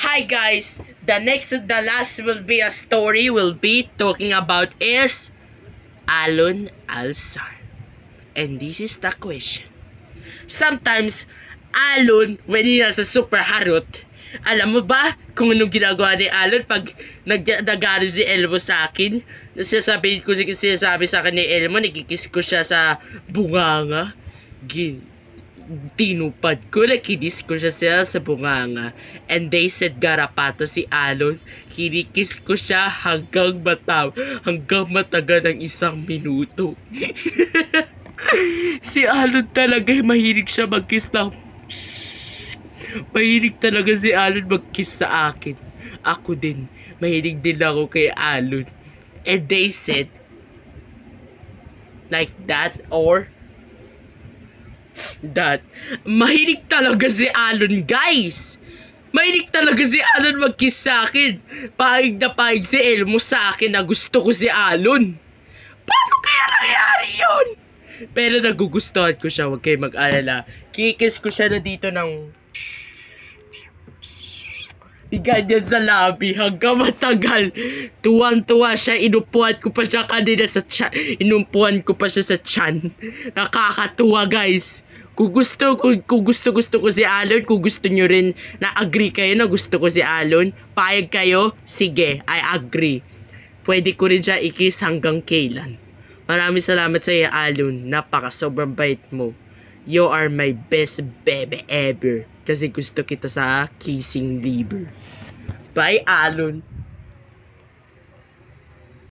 Hi guys, the last will be a story we'll be talking about is Alon Alzar. And this is the question. Sometimes, Alon, when he has a super harot, alam mo ba kung anong ginagawa ni Alon pag nagano si Elmo sa akin? Sinasabi sa akin ni Elmo, nagkikiss ko siya sa bunganga. Tinupad ko, nakinis ko siya sa bunganga. And they said garapato si Alon. Kinikis ko siya hanggang matagal ng 1 minuto. Si Alon talaga, mahilig siya mag-kiss na. Mahilig talaga si Alon mag-kiss sa akin. Ako din, mahilig din ako kay Alon. And they said, like that or that, mahilig talaga si Alon, guys. Mahilig talaga si Alon mag-kiss sa akin. Paig na paig si Elmo sa akin na gusto ko si Alon. Paano kaya nangyari yun? Pero nagugustuhan ko siya, huwag kayo mag-alala. Kikiss ko siya na dito ng ganyan sa labi hanggang matagal. Tuwang-tuwa siya, inupuan ko pa siya kanina sa tiyan. Inumpuan ko pa siya sa tiyan. Nakakatuwa, guys. Kung gusto ko si Alon, kung gusto nyo rin na agree kayo na gusto ko si Alon, payag kayo, sige, I agree. Pwede ko rin siya i-kiss hanggang kailan. Maraming salamat sa iyo, Alon. Sobrang bait mo. You are my best baby ever. Kasi gusto kita sa kissing liver. Bye, Alon.